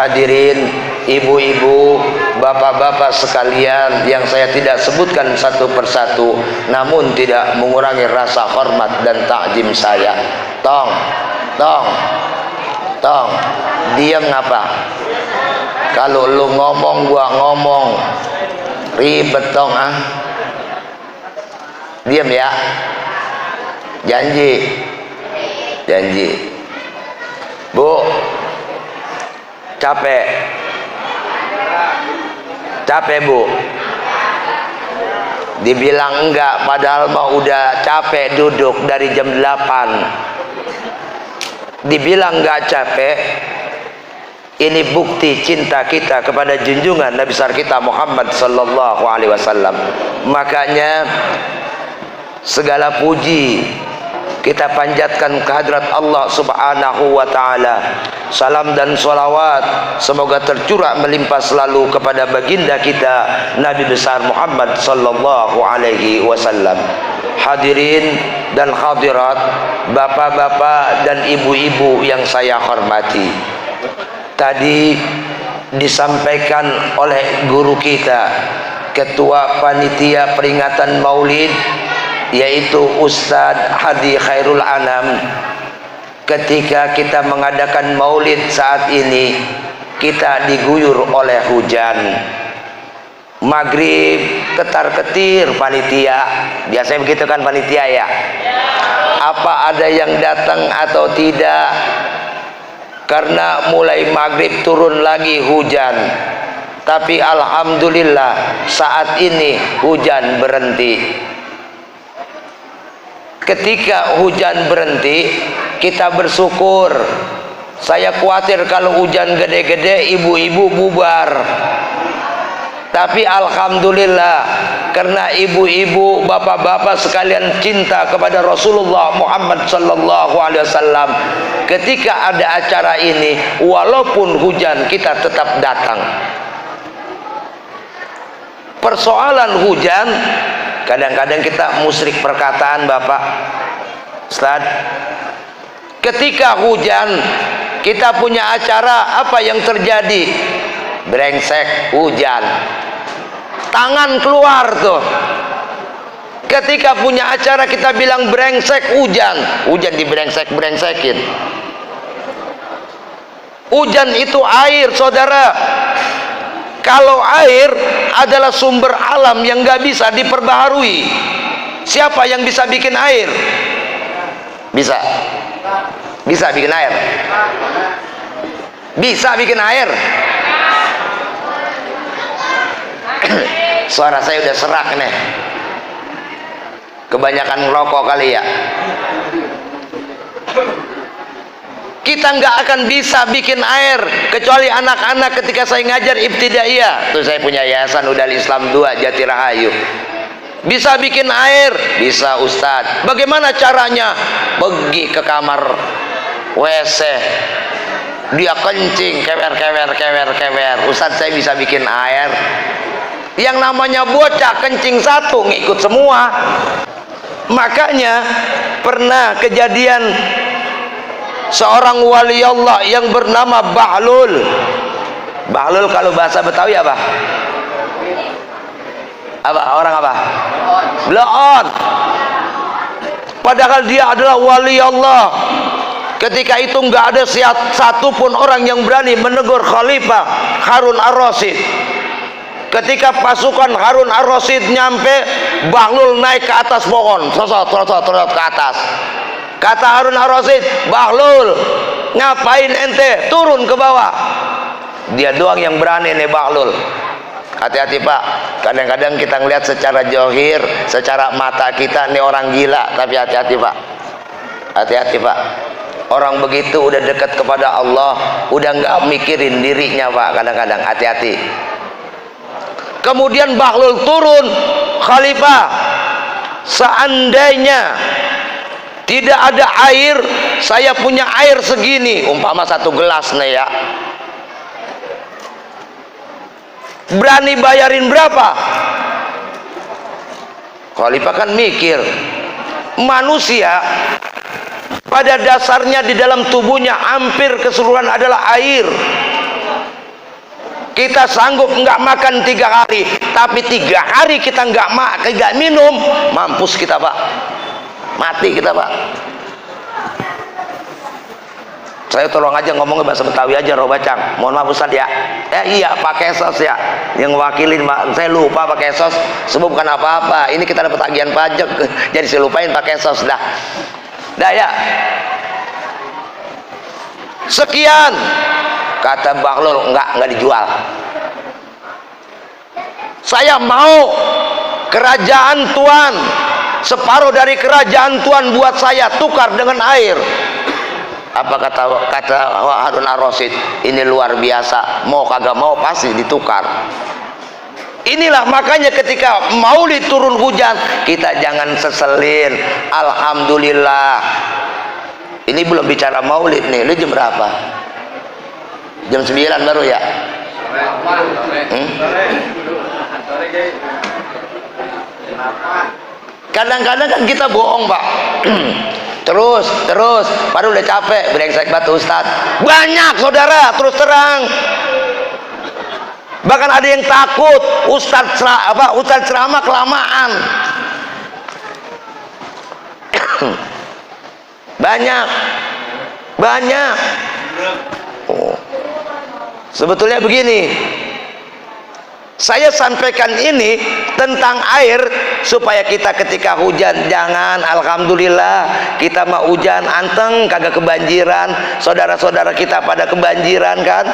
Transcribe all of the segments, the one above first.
Hadirin ibu-ibu, bapak-bapak sekalian yang saya tidak sebutkan satu persatu, namun tidak mengurangi rasa hormat dan takjim saya. Tong, diam ngapa? Kalau lu ngomong gua ngomong, ribet tong ah. Diam ya. Janji. Bu, capek bu, dibilang enggak padahal mah udah capek duduk dari jam 8. Dibilang enggak capek, ini bukti cinta kita kepada junjungan Nabi besar kita Muhammad sallallahu alaihi wasallam. Makanya segala puji kita panjatkan kehadrat Allah subhanahu wa ta'ala. Salam dan sholawat semoga tercurah melimpah selalu kepada baginda kita Nabi besar Muhammad sallallahu alaihi wasallam. Hadirin dan hadirat, bapak-bapak dan ibu-ibu yang saya hormati, tadi disampaikan oleh guru kita, ketua panitia peringatan Maulid, yaitu Ustadz Hadi Khairul Anam. Ketika kita mengadakan maulid saat ini, kita diguyur oleh hujan. Maghrib ketar-ketir panitia, biasanya begitu kan panitia ya. Apa ada yang datang atau tidak? Karena mulai maghrib turun lagi hujan. Tapi alhamdulillah saat ini hujan berhenti. Ketika hujan berhenti, kita bersyukur. Saya khawatir kalau hujan gede-gede ibu-ibu bubar. Tapi alhamdulillah, karena ibu-ibu, bapak-bapak sekalian cinta kepada Rasulullah Muhammad sallallahu alaihi wasallam, ketika ada acara ini, walaupun hujan kita tetap datang. Persoalan hujan, kadang-kadang kita musyrik perkataan Bapak Ustaz. Ketika hujan kita punya acara, apa yang terjadi? Brengsek hujan, tangan keluar tuh. Ketika punya acara kita bilang brengsek hujan, hujan diberengsek-berengsekin. Hujan itu air saudara. Kalau air adalah sumber alam yang gak bisa diperbaharui, siapa yang bisa bikin air? Bisa bikin air? Bisa bikin air? Suara saya udah serak nih, kebanyakan ngerokok kali ya. Kita nggak akan bisa bikin air kecuali anak-anak. Ketika saya ngajar ibtidaiyah, tuh saya punya yayasan Udal Islam 2 Jati Rahayu. Bisa bikin air? Bisa Ustadz. Bagaimana caranya? Pergi ke kamar WC, dia kencing, kewer. Ustadz, saya bisa bikin air. Yang namanya bocah kencing satu ngikut semua. Makanya pernah kejadian seorang wali Allah yang bernama Bahlul. Bahlul kalau bahasa Betawi apa? Orang apa? Bloon. Padahal dia adalah wali Allah. Ketika itu nggak ada satupun orang yang berani menegur Khalifah Harun Ar-Rasyid. Ketika pasukan Harun Ar-Rasyid nyampe, Bahlul naik ke atas pohon, trot ke atas. Kata Harun Ar-Rasyid, Bahlul, ngapain ente turun ke bawah? Dia doang yang berani nih Bahlul. Hati-hati Pak, kadang-kadang kita ngelihat secara johir, secara mata kita nih orang gila, tapi hati-hati Pak. Hati-hati Pak. Orang begitu udah dekat kepada Allah, udah nggak mikirin dirinya Pak. Kadang-kadang hati-hati. Kemudian Bahlul turun, Khalifah, seandainya tidak ada air, saya punya air segini, umpama 1 gelas nih ya, berani bayarin berapa? Khalifah kan mikir, manusia pada dasarnya di dalam tubuhnya hampir keseluruhan adalah air. Kita sanggup nggak makan 3 hari, tapi 3 hari kita nggak minum, mampus kita Pak, mati kita Pak. Saya tolong aja ngomongnya bahasa Betawi aja, roh bacang. Mohon maaf Ustaz ya. Iya Pak Kesos ya, yang wakilin Pak. Saya lupa Pak Kesos, sebab bukan apa-apa. Ini kita dapat tagihan pajak, jadi saya lupain Pak Kesos dah. Dah ya. Sekian. Kata Bahlul, enggak dijual. Saya mau kerajaan Tuhan, separuh dari kerajaan Tuhan buat saya, tukar dengan air. Apa kata Harun Ar-Rasyid? Ini luar biasa, mau kagak mau pasti ditukar. Inilah makanya ketika Maulid turun hujan, kita jangan seselin. Alhamdulillah. Ini belum bicara Maulid nih. Ini jam berapa? Jam 9 baru ya? Kadang-kadang kan kita bohong Pak. terus baru udah capek brengsek batu Ustaz. Banyak saudara, terus terang. Bahkan ada yang takut Ustaz ceramah kelamaan. banyak. Oh. Sebetulnya begini, saya sampaikan ini tentang air supaya kita ketika hujan jangan, alhamdulillah kita mau hujan anteng kagak kebanjiran. Saudara-saudara kita pada kebanjiran kan.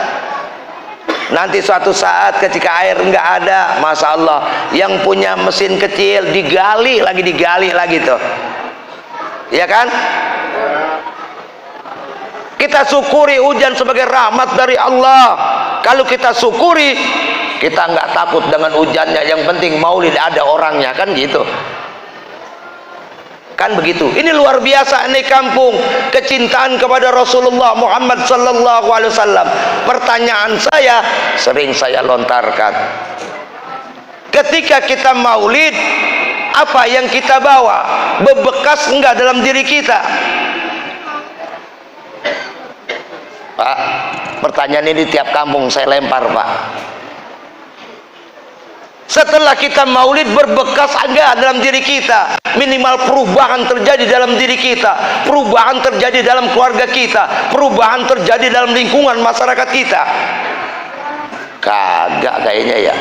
Nanti suatu saat ketika air enggak ada, Masya Allah, yang punya mesin kecil digali lagi tuh, ya kan? Kita syukuri hujan sebagai rahmat dari Allah. Kalau kita syukuri, kita nggak takut dengan hujannya. Yang penting Maulid ada orangnya, kan gitu. Kan begitu. Ini luar biasa nih kampung, kecintaan kepada Rasulullah Muhammad sallallahu alaihi wasallam. Pertanyaan saya sering saya lontarkan. Ketika kita Maulid, apa yang kita bawa? Bebekas enggak dalam diri kita? Pak, pertanyaan ini tiap kampung saya lempar Pak. Setelah kita Maulid, berbekas enggak dalam diri kita? Minimal perubahan terjadi dalam diri kita, perubahan terjadi dalam keluarga kita, perubahan terjadi dalam lingkungan masyarakat kita. Kagak kayaknya ya.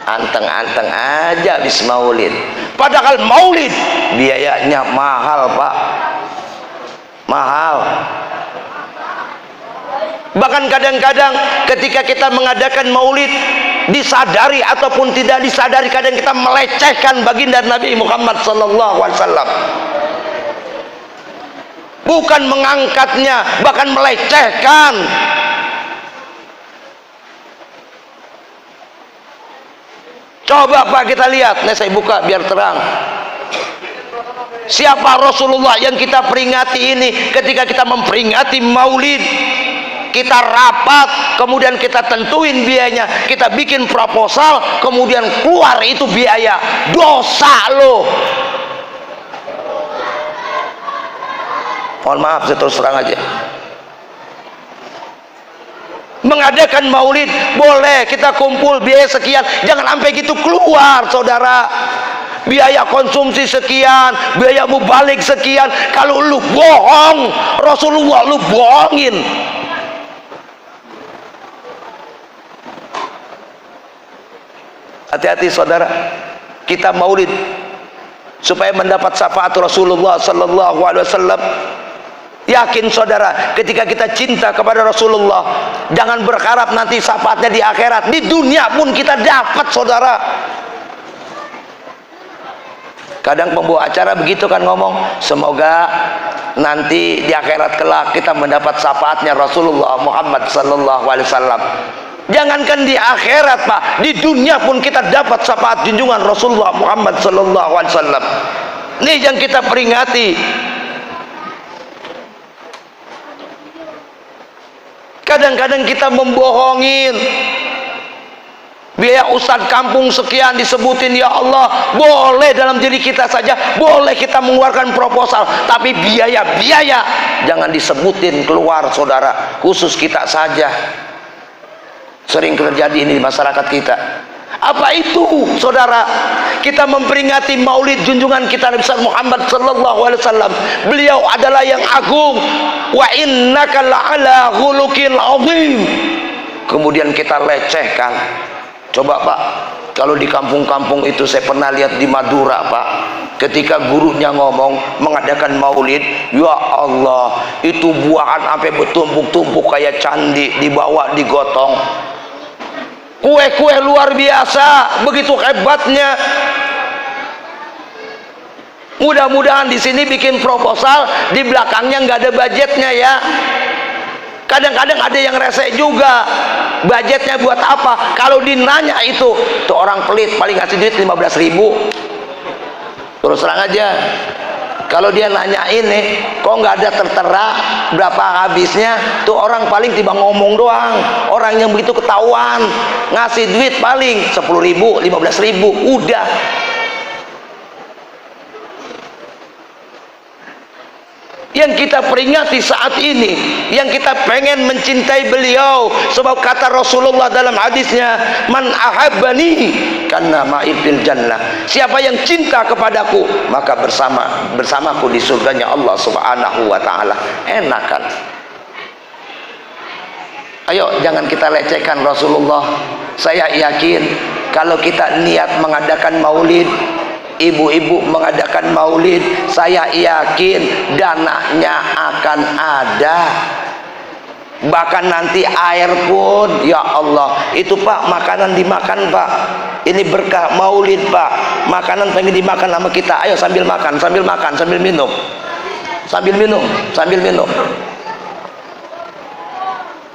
Anteng-anteng aja habis Maulid. Padahal Maulid biayanya mahal Pak, mahal. Bahkan kadang-kadang ketika kita mengadakan Maulid, disadari ataupun tidak disadari, kadang kita melecehkan baginda Nabi Muhammad SAW. Bukan mengangkatnya, bahkan melecehkan. Coba Pak kita lihat, nih saya buka biar terang. Siapa Rasulullah yang kita peringati ini? Ketika kita memperingati Maulid, kita rapat, kemudian kita tentuin biayanya, kita bikin proposal, kemudian keluar itu biaya. Dosa loh. Mohon maaf, saya terus terang aja. Mengadakan Maulid boleh, kita kumpul biaya sekian, jangan sampai gitu keluar saudara. Biaya konsumsi sekian, biaya mubalik sekian. Kalau lu bohong, Rasulullah lu bohongin. Hati-hati saudara, kita Maulid supaya mendapat syafaat Rasulullah sallallahu alaihi wasallam. Yakin saudara, ketika kita cinta kepada Rasulullah, jangan berharap nanti syafaatnya di akhirat, di dunia pun kita dapat saudara. Kadang pembawa acara begitu kan ngomong, semoga nanti di akhirat kelak kita mendapat syafaatnya Rasulullah Muhammad sallallahu alaihi wasallam. Jangankan di akhirat Pak, di dunia pun kita dapat syafaat junjungan Rasulullah Muhammad sallallahu alaihi wasallam. Ini yang kita peringati. Kadang-kadang kita membohongin. Biaya ustadz kampung sekian disebutin, ya Allah, boleh dalam diri kita saja, boleh kita mengeluarkan proposal, tapi biaya jangan disebutin keluar saudara, khusus kita saja. Sering terjadi ini di masyarakat kita. Apa itu, saudara? Kita memperingati maulid junjungan kita Nabi Muhammad sallallahu alaihi wasallam. Beliau adalah yang agung. Wa innaka la'ala khuluqin azim. Kemudian kita lecehkan. Coba Pak, kalau di kampung-kampung itu saya pernah lihat di Madura Pak, ketika gurunya ngomong mengadakan maulid, ya Allah, itu buahan sampai bertumpuk-tumpuk kayak candi, dibawa digotong. Kue-kue luar biasa, begitu hebatnya. Mudah-mudahan di sini bikin proposal, di belakangnya nggak ada budgetnya ya. Kadang-kadang ada yang rese juga, budgetnya buat apa? Kalau dinanya itu, tuh orang pelit paling ngasih duit 15.000. Terus terang aja, kalau dia nanyain nih, kok nggak ada tertera berapa habisnya, tuh orang paling tiba ngomong doang. Orang yang begitu ketahuan, ngasih duit paling 10.000, 15.000, udah. Yang kita peringati saat ini, yang kita pengen mencintai beliau, sebab kata Rasulullah dalam hadisnya, man ahabbani karena ma'ifil jannah, siapa yang cinta kepadaku maka bersamaku di surganya Allah subhanahu wa ta'ala. Enak kan? Ayo jangan kita lecehkan Rasulullah. Saya yakin kalau kita niat mengadakan maulid, ibu-ibu mengadakan maulid, saya yakin dananya akan ada. Bahkan nanti air pun, ya Allah, itu Pak, makanan dimakan Pak, ini berkah maulid Pak, makanan pengen dimakan sama kita. Ayo sambil makan, sambil makan, sambil minum, sambil minum, sambil minum.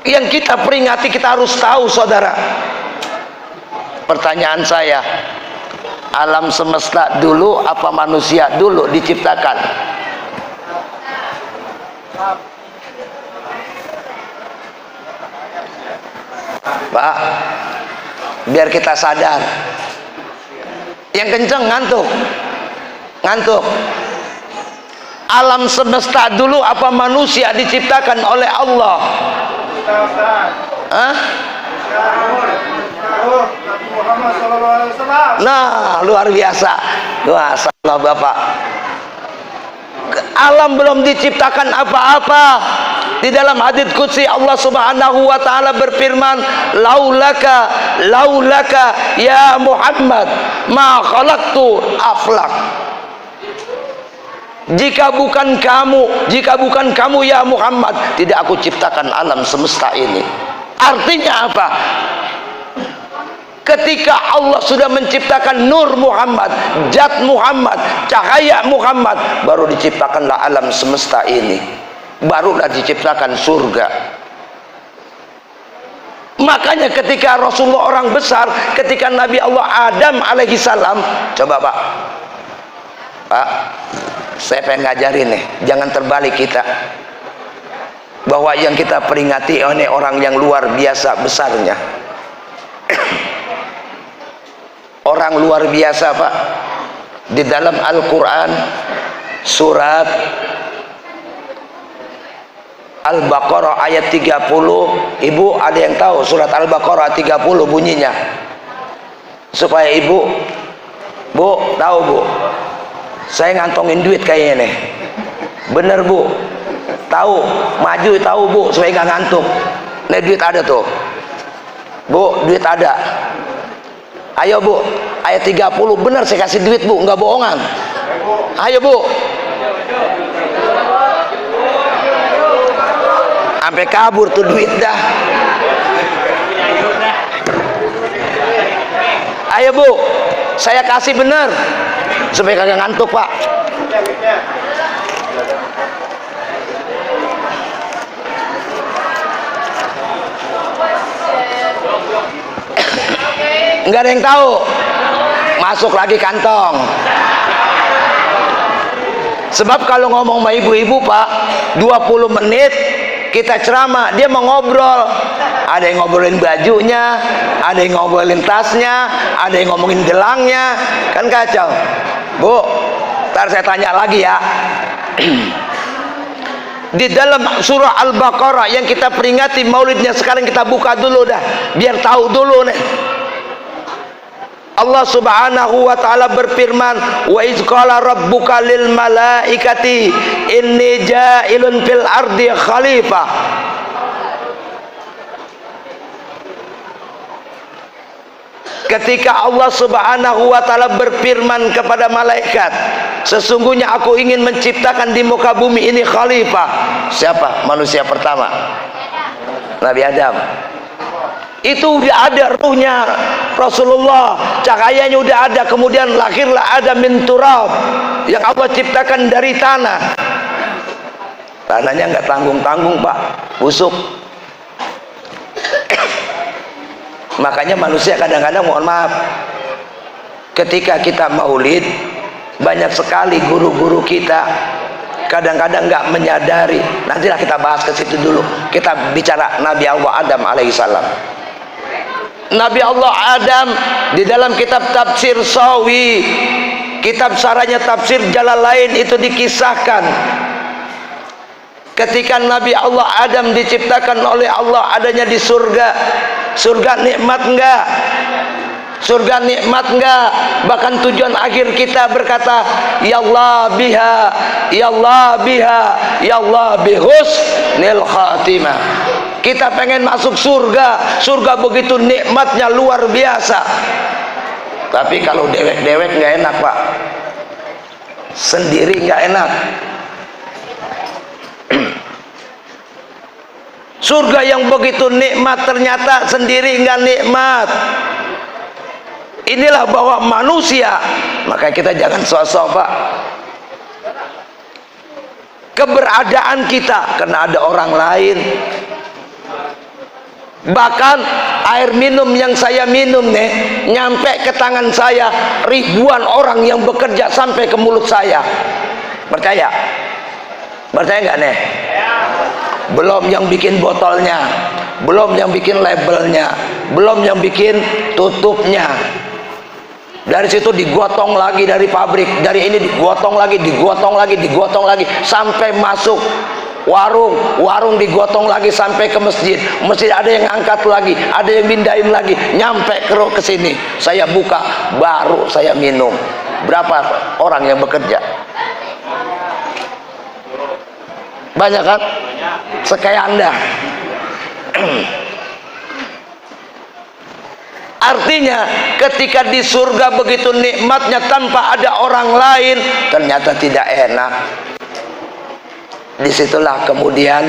Yang kita peringati kita harus tahu, saudara. Pertanyaan saya, alam semesta dulu apa manusia dulu diciptakan? Pak, biar kita sadar. Yang kenceng ngantuk. Ngantuk. Alam semesta dulu apa manusia diciptakan oleh Allah? Hah? Nah, luar biasa. Masyaallah Bapak. Alam belum diciptakan apa-apa. Di dalam hadits qudsi Allah Subhanahu wa taala berfirman, laulaka ya Muhammad ma khalaqtu aflak. Jika bukan kamu ya Muhammad, tidak aku ciptakan alam semesta ini. Artinya apa? Ketika Allah sudah menciptakan nur Muhammad, zat Muhammad, cahaya Muhammad, baru diciptakanlah alam semesta ini, barulah diciptakan surga. Makanya ketika Rasulullah orang besar, ketika Nabi Allah Adam alaihi salam, coba Pak, saya pengen ngajarin nih, jangan terbalik kita, bahwa yang kita peringati ini orang yang luar biasa besarnya. Orang luar biasa Pak. Di dalam Al-Quran surat Al-Baqarah ayat 30, ibu ada yang tahu surat Al-Baqarah 30 bunyinya? Supaya ibu tahu Bu, saya ngantongin duit kayaknya nih, bener Bu, tahu, maju tahu Bu, supaya nggak ngantuk. Nih duit ada tuh Bu, duit ada. Ayo Bu, ayat 30 benar saya kasih duit Bu, nggak bohongan. Ayo Bu. Sampai kabur tuh duit dah. Ayo Bu, saya kasih bener supaya kagak ngantuk Pak. Nggak ada yang tahu. Masuk lagi kantong. Sebab kalau ngomong sama ibu-ibu Pak, 20 menit kita ceramah, dia mau ngobrol. Ada yang ngobrolin bajunya, ada yang ngobrolin tasnya, ada yang ngomongin gelangnya, kan kacau. Bu, ntar saya tanya lagi ya. di dalam surah Al-Baqarah yang kita peringati maulidnya sekarang, kita buka dulu dah biar tahu dulu nih. Allah Subhanahu wa taala berfirman, wa iz qala rabbuka lil malaikati inni ja'ilun fil ardi khalifah. Ketika Allah Subhanahu wa taala berfirman kepada malaikat, sesungguhnya aku ingin menciptakan di muka bumi ini khalifah. Siapa manusia pertama? Nabi Adam. Itu udah ada ruhnya Rasulullah, cahayanya udah ada. Kemudian lahirlah Adam min turab, yang Allah ciptakan dari tanah. Tanahnya nggak tanggung-tanggung Pak, busuk. Makanya manusia kadang-kadang, mohon maaf, ketika kita maulid, banyak sekali guru-guru kita kadang-kadang nggak menyadari. Nantilah kita bahas ke situ dulu. Kita bicara Nabi Allah Adam alaihissalam. Nabi Allah Adam di dalam kitab tafsir Sawi, kitab saranya tafsir Jalalain, itu dikisahkan ketika Nabi Allah Adam diciptakan oleh Allah adanya di surga. Surga nikmat enggak? Surga nikmat enggak? Bahkan tujuan akhir kita berkata, ya Allah biha, ya Allah biha, ya Allah bihusnil khatimah. Kita pengen masuk surga. Surga begitu nikmatnya luar biasa. Tapi kalau dewek-dewek nggak enak Pak, sendiri nggak enak. Surga yang begitu nikmat ternyata sendiri nggak nikmat. Inilah bahwa manusia, maka kita jangan sok-sok Pak. Keberadaan kita karena ada orang lain. Bahkan air minum yang saya minum nih, nyampe ke tangan saya, ribuan orang yang bekerja sampai ke mulut saya. Percaya? Percaya nggak nih? Belum yang bikin botolnya, belum yang bikin labelnya, belum yang bikin tutupnya. Dari situ digotong lagi dari pabrik, dari ini digotong lagi, digotong lagi, digotong lagi, sampai masuk warung, warung digotong lagi sampai ke masjid, masjid ada yang angkat lagi, ada yang pindahin lagi, nyampe ke sini. Saya buka, baru saya minum. Berapa orang yang bekerja? Banyak kan? Sekaya Anda. Artinya ketika di surga begitu nikmatnya tanpa ada orang lain, ternyata tidak enak. Disitulah kemudian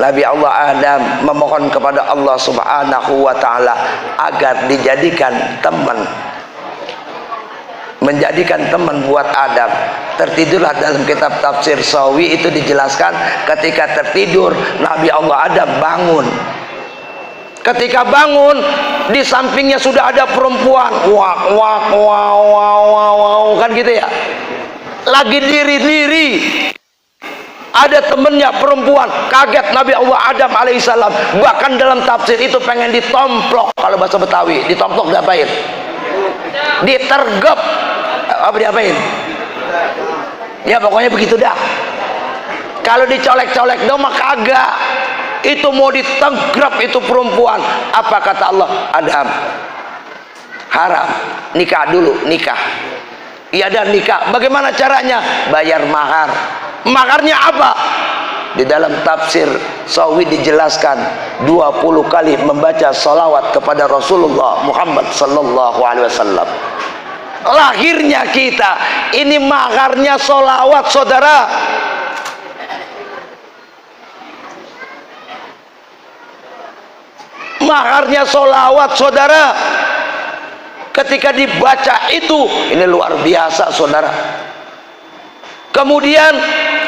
Nabi Allah Adam memohon kepada Allah Subhanahu wa ta'ala agar dijadikan teman, menjadikan teman buat Adam. Tertidurlah dalam kitab tafsir Sawi, itu dijelaskan ketika tertidur Nabi Allah Adam bangun. Ketika bangun, di sampingnya sudah ada perempuan, wak wak wow wow wow, kan gitu ya, lagi diri-diri. Ada temennya perempuan, kaget Nabi Allah Adam alaihissalam. Bahkan dalam tafsir itu pengen ditomplok, kalau bahasa Betawi, ditomplok diapain? Ditergep. Apa diapain? Ya pokoknya begitu dah. Kalau dicolek-colek dong mah kagak. Itu mau ditegrap itu perempuan. Apa kata Allah? Adam, haram, nikah dulu, nikah. Iya, dan nikah. Bagaimana caranya? Bayar mahar. Maharnya apa? Di dalam tafsir Sawi dijelaskan 20 kali membaca salawat kepada Rasulullah Muhammad sallallahu alaihi wasallam. Lahirnya kita ini maharnya salawat, saudara. Maharnya salawat, saudara. Ketika dibaca itu, ini luar biasa, saudara. Kemudian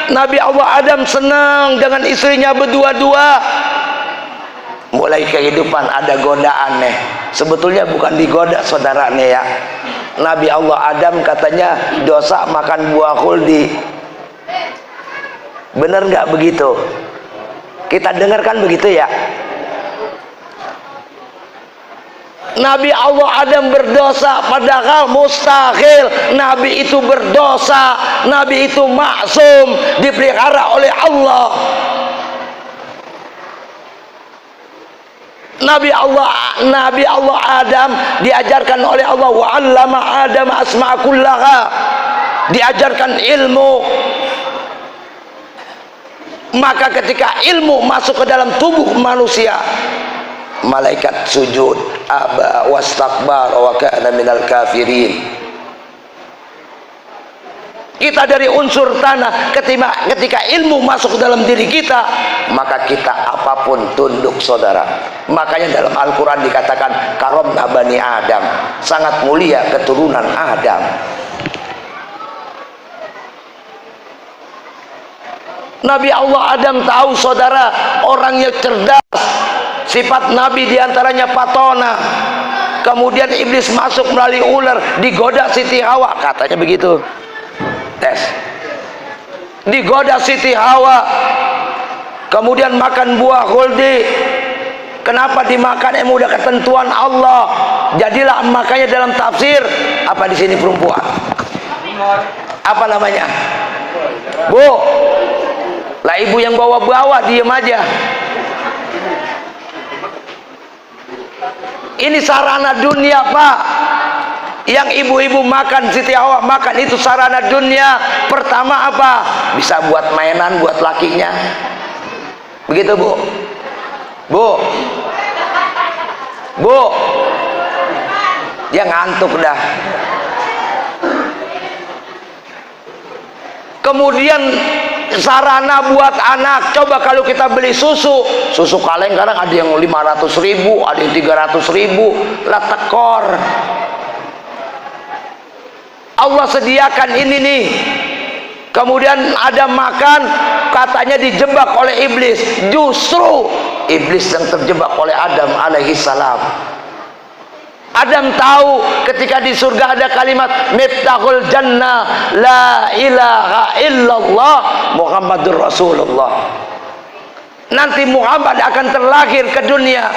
Nabi Allah Adam senang dengan istrinya berdua-dua. Mulai kehidupan ada godaan nih. Sebetulnya bukan digoda, saudara nih ya. Nabi Allah Adam katanya dosa makan buah khuldi. Bener nggak begitu? Kita dengarkan begitu ya. Nabi Allah Adam berdosa, padahal mustahil Nabi itu berdosa. Nabi itu maksum, dipelihara oleh Allah. Nabi Allah Adam diajarkan oleh Allah, wa 'allama Adam asma'a kullaha, diajarkan ilmu. Maka ketika ilmu masuk ke dalam tubuh manusia, malaikat sujud, aba wastakbar wa kana minal kafirin. Kita dari unsur tanah, ketika ilmu masuk ke dalam diri kita, maka kita apapun tunduk, saudara. Makanya dalam Al-Quran dikatakan karomna bani Adam, sangat mulia keturunan Adam. Nabi Allah Adam tahu, saudara, orangnya cerdas. Sifat Nabi diantaranya patona. Kemudian iblis masuk melalui ular, digoda Siti Hawa, katanya begitu. Tes, digoda Siti Hawa, kemudian makan buah khuldi. Kenapa dimakan? Udah ketentuan Allah. Jadilah, makanya dalam tafsir, apa di sini perempuan? Apa namanya? Bu, lah ibu yang bawa-bawa, diem aja. Ini sarana dunia, Pak. Yang ibu-ibu makan, Siti Hawa makan, itu sarana dunia. Pertama apa? Bisa buat mainan buat lakinya. Begitu, Bu. Bu. Bu. Dia ngantuk dah. Kemudian sarana buat anak. Coba kalau kita beli susu kaleng, kadang ada yang 500.000, ada yang 300.000, lah tekor. Allah sediakan ini nih. Kemudian ada makan, katanya dijebak oleh iblis. Justru iblis yang terjebak oleh Adam alaihi salam. Adam tahu ketika di surga ada kalimat miftahul jannah la ilaha illallah Muhammadur Rasulullah. Nanti Muhammad akan terlahir ke dunia.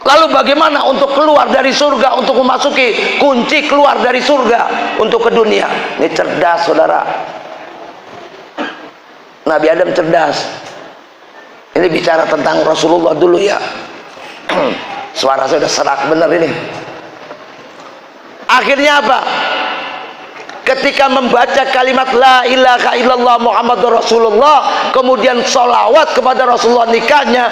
Lalu bagaimana untuk keluar dari surga, untuk memasuki kunci keluar dari surga untuk ke dunia? Ini cerdas, saudara. Nabi Adam cerdas. Ini bicara tentang Rasulullah dulu ya. Suara saya udah serak bener ini. Akhirnya apa? Ketika membaca kalimat la ilaha illallah Muhammadur Rasulullah, kemudian sholawat kepada Rasulullah, nikahnya,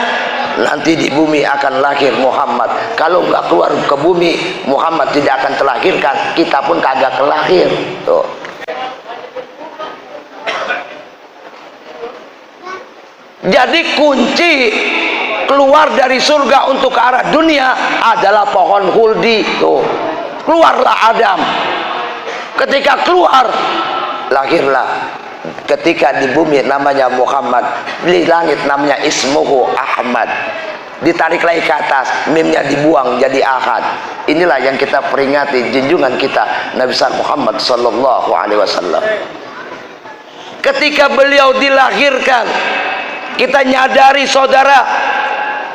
nanti di bumi akan lahir Muhammad. Kalau nggak keluar ke bumi, Muhammad tidak akan terlahirkan. Kita pun kagak kelahir. Tuh. Jadi kunci keluar dari surga untuk ke arah dunia adalah pohon khuldi. Tuh. Keluarlah Adam. Ketika keluar, lahirlah. Ketika di bumi namanya Muhammad, di langit namanya ismuhu Ahmad. Ditarik lagi ke atas, mimnya dibuang jadi Ahad. Inilah yang kita peringati junjungan kita Nabi Muhammad sallallahu alaihi wasallam. Ketika beliau dilahirkan, kita nyadari, saudara,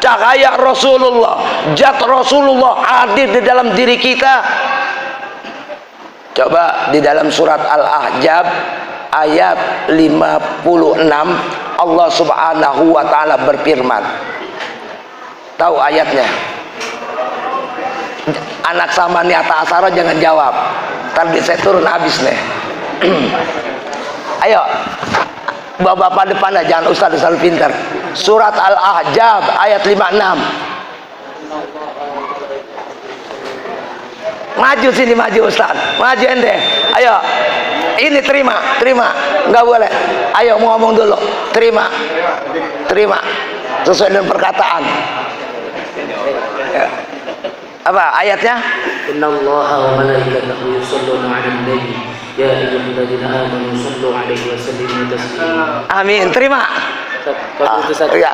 cahaya Rasulullah, zat Rasulullah hadir di dalam diri kita. Coba di dalam surat Al-Ahzab ayat 56, Allah subhanahu wa ta'ala berfirman. Tahu ayatnya? Anak sama niata asara jangan jawab, ntar saya turun habis nih. Ayo bapak-bapak depan aja, jangan ustaz selalu pintar. Surat Al-Ahzab ayat 56. Maju sini, maju Ustaz, maju ente. Ayo, ini terima, nggak boleh. Ayo mau ngomong dulu, terima, sesuai dengan perkataan. Ya. Apa ayatnya? Innallaha wa malaikatahu yusholluna 'alan nabi ya ayyuhalladzina amanu shallu 'alaihi wa sallimu taslima. Amin, terima. Ya.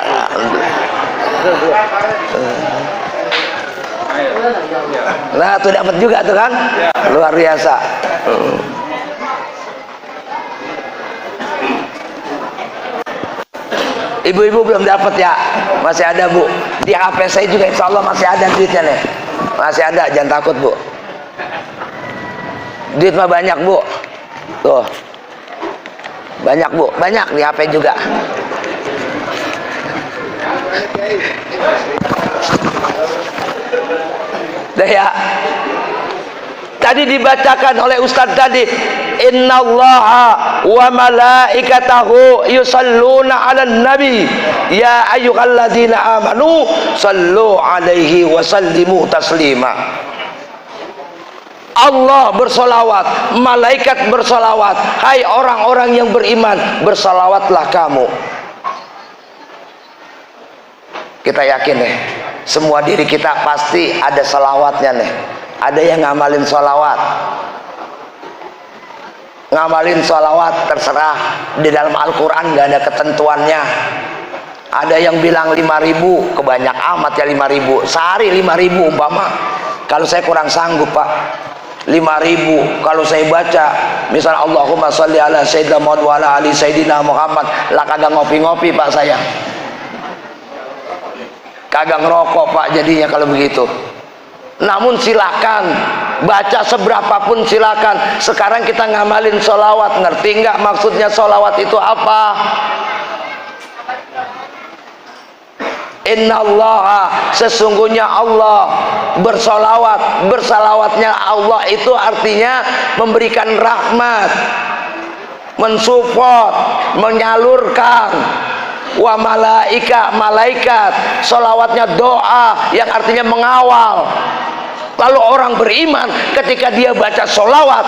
Nah, tuh dapat juga tuh kan? Luar biasa. Ibu-ibu belum dapat ya? Masih ada, Bu. Di HP saya juga insya Allah masih ada duitnya nih. Masih ada, jangan takut Bu. Duit mah banyak Bu. Tuh. Banyak Bu, banyak di HP juga. Dah ya. Tadi dibacakan oleh Ustaz tadi, innallaha wa malaikatahu yusalluna 'alan nabi ya ayyuhalladzina amanu sallu 'alaihi wa sallimu taslima. Allah bersolawat, malaikat bersolawat, hai orang-orang yang beriman, bersolawatlah kamu. Kita yakin nih, semua diri kita pasti ada solawatnya nih. Ada yang ngamalin solawat, ngamalin solawat terserah, di dalam Al-Quran gak ada ketentuannya. Ada yang bilang 5.000, kebanyak amat ya 5.000, sehari 5.000 umpama. Kalau saya kurang sanggup Pak, 5.000 kalau saya baca misalnya Allahumma sholli ala sayyidina Muhammad wa ala ali sayyidina Muhammad, lah kagak ngopi-ngopi Pak saya, kagak ngerokok Pak jadinya kalau begitu. Namun silakan baca seberapapun silakan. Sekarang kita ngamalin sholawat, ngerti nggak maksudnya sholawat itu apa? Innallaha, sesungguhnya Allah bersolawat. Bersalawatnya Allah itu artinya memberikan rahmat, mensupport, menyalurkan. Wa malaika, malaikat, solawatnya doa yang artinya mengawal. Lalu orang beriman ketika dia baca solawat,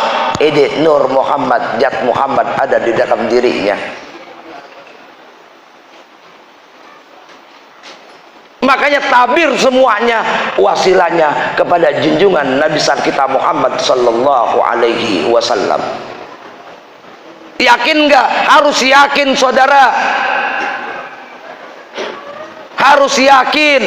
nur Muhammad, zat Muhammad ada di dalam dirinya. Makanya tabir semuanya wasilanya kepada junjungan Nabi besar kita Muhammad sallallahu alaihi wasallam. Yakin nggak? Harus yakin saudara. Harus yakin.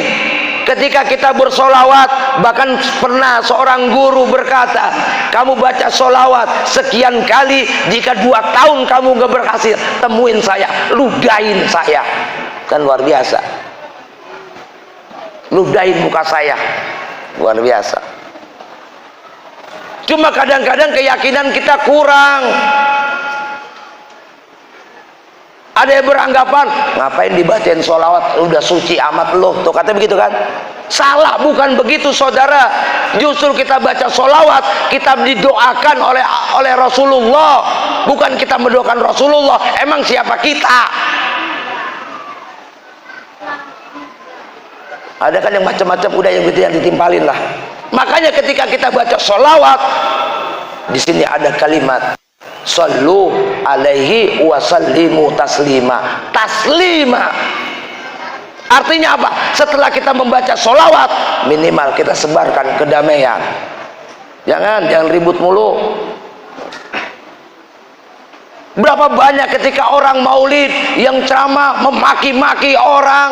Ketika kita bersolawat, bahkan pernah seorang guru berkata, kamu baca solawat sekian kali, jika 2 tahun kamu gak berhasil, temuin saya, ludahin saya. Kan luar biasa, ludahin muka saya, luar biasa. Cuma kadang-kadang keyakinan kita kurang. Ada yang beranggapan, ngapain dibacain sholawat, udah suci amat loh, tuh kata begitu kan? Salah, bukan begitu saudara. Justru kita baca sholawat, kita didoakan oleh Rasulullah, bukan kita mendoakan Rasulullah. Emang siapa kita? Ada kan yang macam-macam, udah yang gitu yang ditimpalin lah. Makanya ketika kita baca sholawat, di sini ada kalimat sallu alaihi wasallimu taslima. Taslima artinya apa? Setelah kita membaca sholawat, minimal kita sebarkan kedamaian. Jangan ribut mulu. Berapa banyak ketika orang maulid yang ceramah memaki-maki orang,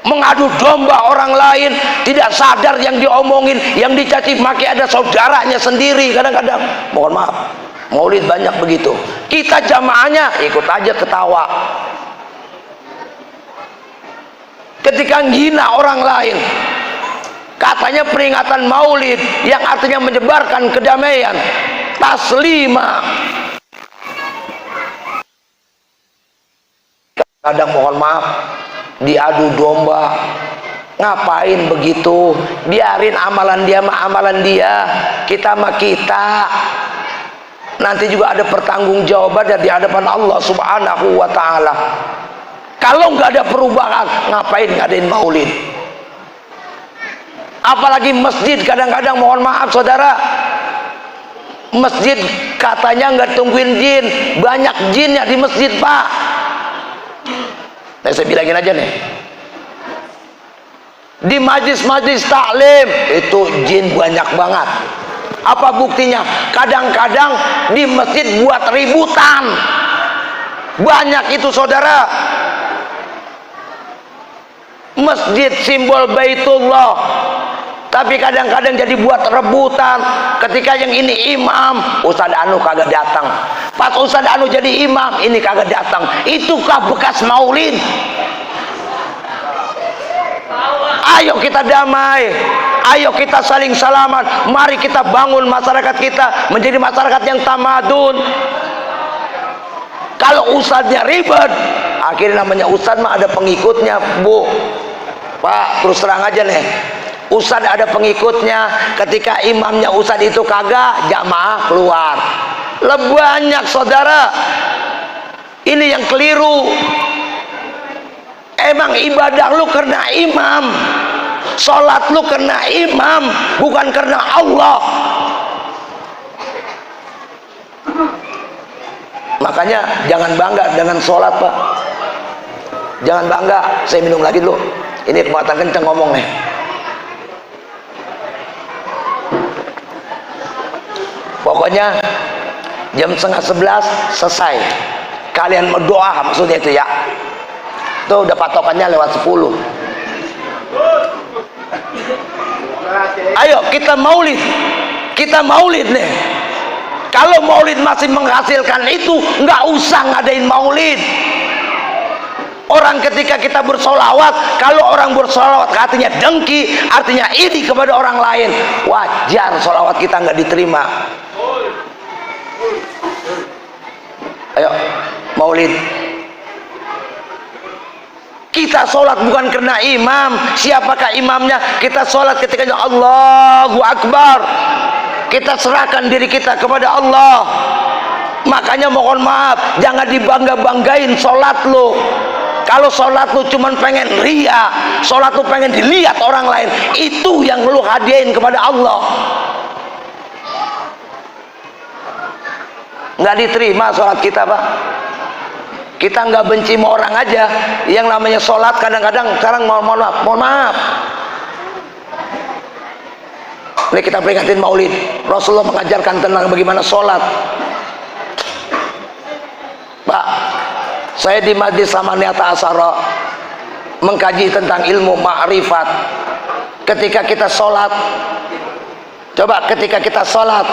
mengadu domba orang lain, tidak sadar yang diomongin, yang dicaci maki ada saudaranya sendiri. Kadang-kadang, mohon maaf, maulid banyak begitu. Kita jamaahnya ikut aja ketawa. Ketika menghina orang lain, katanya peringatan maulid yang artinya menyebarkan kedamaian, taslima. Kadang mohon maaf, diadu domba. Ngapain begitu? Biarin amalan dia mah amalan dia, kita mah kita. Nanti juga ada pertanggungjawabannya di hadapan Allah Subhanahu wa ta'ala. Kalau nggak ada perubahan, ngapain ngadain maulid? Apalagi masjid, kadang-kadang mohon maaf saudara, masjid katanya nggak tungguin jin, banyak jinnya di masjid Pak. Nah, saya bilangin aja nih, di majlis-majlis taklim itu jin banyak banget. Apa buktinya? Kadang-kadang di masjid buat ributan, banyak itu saudara. Masjid simbol Baitullah, tapi kadang-kadang jadi buat rebutan. Ketika yang ini imam, Ustadz Anu kagak datang. Pas Ustadz Anu jadi imam, ini kagak datang. Itukah bekas maulid? Ayo kita damai, ayo kita saling salaman. Mari kita bangun masyarakat kita menjadi masyarakat yang tamadun. Kalau ustadznya ribet, akhirnya namanya ustadz mah ada pengikutnya, Bu. Pak, terus terang aja nih, ustadz ada pengikutnya. Ketika imamnya ustadz itu kagak, jamaah keluar. Lebih banyak saudara, ini yang keliru. Emang ibadah lu karena imam, sholat lu karena imam, bukan karena Allah. Makanya jangan bangga dengan sholat, Pak. Jangan bangga. Saya minum lagi dulu, ini kekuatan kenceng ngomong nih. Pokoknya jam 10:30 selesai. Kalian berdoa, maksudnya itu ya. Itu udah patokannya lewat 10. Ayo kita maulid. Kita maulid nih. Kalau maulid masih menghasilkan itu, nggak usah ngadain maulid. Orang ketika kita bersolawat, kalau orang bersolawat artinya dengki, artinya iri kepada orang lain, wajar solawat kita nggak diterima. Ayo maulid. Kita sholat bukan karena imam. Siapakah imamnya? Kita sholat ketika Allahu Akbar. Kita serahkan diri kita kepada Allah. Makanya mohon maaf, jangan dibangga-banggain sholat lu. Kalau sholat lu cuman pengen ria, sholat lu pengen dilihat orang lain, itu yang lu hadiahin kepada Allah. Nggak diterima sholat kita, Pak. Kita nggak benci sama orang aja. Yang namanya sholat kadang-kadang sekarang mohon maaf. Ini kita peringatin maulid. Rasulullah mengajarkan tentang bagaimana sholat. Pak, saya di Majlis Samaniyata Asyara mengkaji tentang ilmu ma'rifat. Ketika kita sholat, coba ketika kita sholat,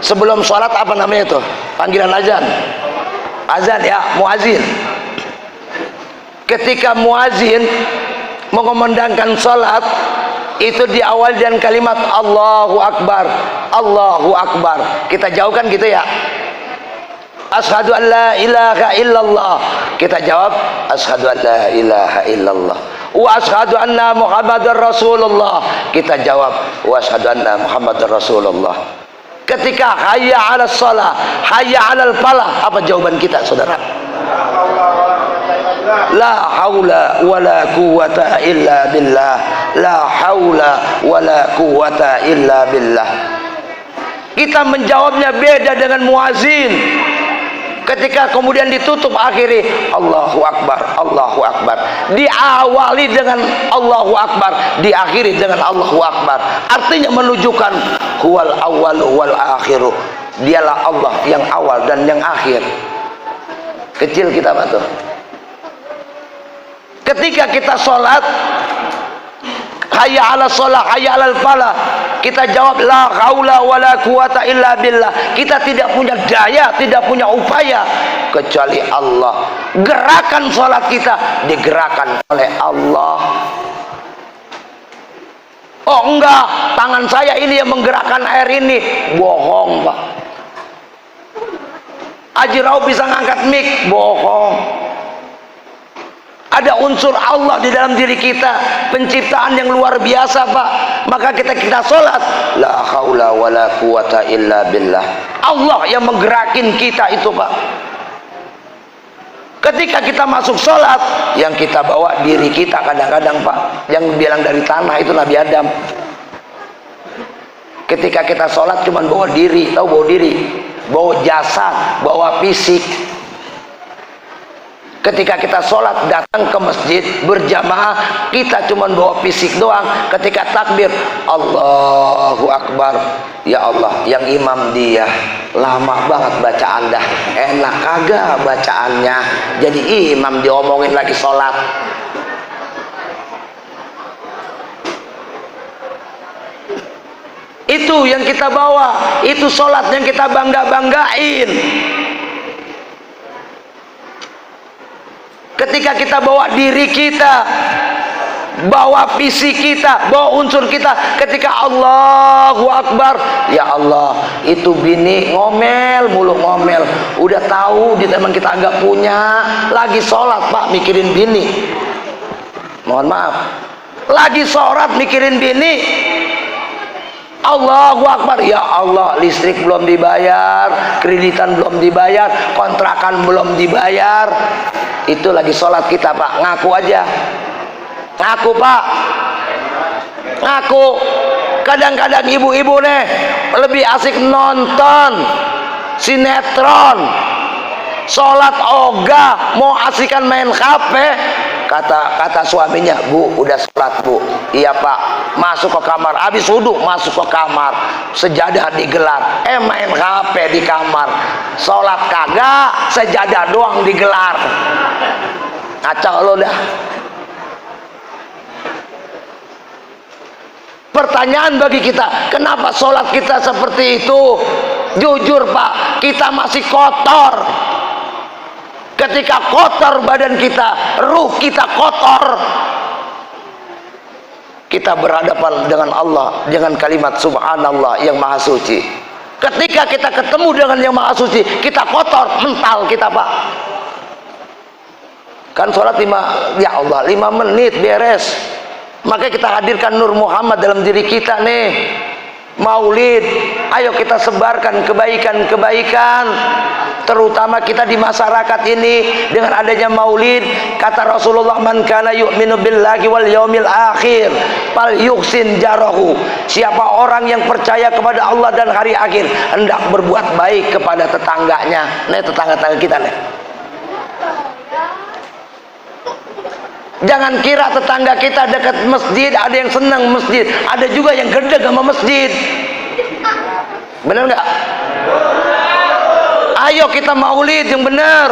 sebelum sholat apa namanya itu? Panggilan azan. Azan ya, muazin. Ketika muazin mengumandangkan salat, itu diawali dengan kalimat Allahu Akbar, Allahu Akbar. Kita jauhkan gitu ya. Asyhadu an la ilaha illallah. Kita jawab asyhadu an la ilaha illallah. Wa asyhadu anna Muhammadar Rasulullah. Kita jawab wa asyhadu anna Muhammadar Rasulullah. Ketika hayya 'alas shalah, hayya 'alal falah, apa jawaban kita, saudara? La haula wala quwata illa billah. La haula wala quwata illa billah. Kita menjawabnya beda dengan muazin. Ketika kemudian ditutup akhiri Allahu Akbar, Allahu Akbar. Diawali dengan Allahu Akbar, diakhiri dengan Allahu Akbar. Artinya menunjukkan huwal awwal wal akhiru. Dialah Allah yang awal dan yang akhir. Kecil kita Pak tuh. Ketika kita sholat, hayya 'ala shalah, hayya 'alal falah, kita jawab la haula wala quwata illa billah. Kita tidak punya daya, tidak punya upaya kecuali Allah. Gerakan sholat kita digerakkan oleh Allah. Oh enggak, tangan saya ini yang menggerakkan air ini. Bohong Pak. Haji Rauf bisa ngangkat mic, bohong. Ada unsur Allah di dalam diri kita, penciptaan yang luar biasa Pak. Maka kita sholat, la haula wala quwata illa billah. Allah yang menggerakin kita itu Pak. Ketika kita masuk sholat, yang kita bawa diri kita kadang-kadang Pak. Yang bilang dari tanah itu Nabi Adam. Ketika kita sholat cuma bawa diri, tahu bawa diri, bawa jasad, bawa fisik. Ketika kita sholat datang ke masjid berjamaah, kita cuma bawa fisik doang. Ketika takbir Allahu Akbar, ya Allah yang imam dia, lama banget bacaan dah, enak kagak bacaannya, jadi imam diomongin lagi sholat. Itu yang kita bawa, itu sholat yang kita bangga-banggain. Ketika kita bawa diri kita, bawa fisik kita, bawa unsur kita. Ketika Allahu Akbar, ya Allah, itu bini ngomel mulu, ngomel. Udah tahu di teman kita agak punya, lagi sholat Pak mikirin bini. Mohon maaf, lagi sholat mikirin bini. Allahu Akbar, ya Allah, listrik belum dibayar, kreditan belum dibayar, kontrakan belum dibayar. Itu lagi sholat kita Pak, ngaku aja. Ngaku Pak, ngaku. Kadang-kadang ibu-ibu nih lebih asik nonton sinetron, sholat ogah, mau asikan main HP. Kata suaminya, Bu, udah sholat Bu. Iya Pak. Masuk ke kamar, habis wudhu masuk ke kamar, sejadah digelar, main HP di kamar. Sholat kagak, sejadah doang digelar. Ngacau lo dah. Pertanyaan bagi kita, kenapa sholat kita seperti itu? Jujur Pak, kita masih kotor. Ketika kotor badan kita, ruh kita kotor, kita berhadapan dengan Allah dengan kalimat subhanallah yang maha suci. Ketika kita ketemu dengan yang maha suci, kita kotor mental kita Pak. Kan sholat 5 menit beres. Maka kita hadirkan Nur Muhammad dalam diri kita nih. Maulid, ayo kita sebarkan kebaikan-kebaikan, terutama kita di masyarakat ini. Dengan adanya maulid, kata Rasulullah, man kana yu'minu billahi wal yaumil akhir fal yuhsin jarahu. Siapa orang yang percaya kepada Allah dan hari akhir, hendak berbuat baik kepada tetangganya. Nih tetangga-tetangga kita nih. Jangan kira tetangga kita dekat masjid ada yang senang masjid, ada juga yang gedeg sama masjid. Benar nggak? Ayo kita maulid yang benar.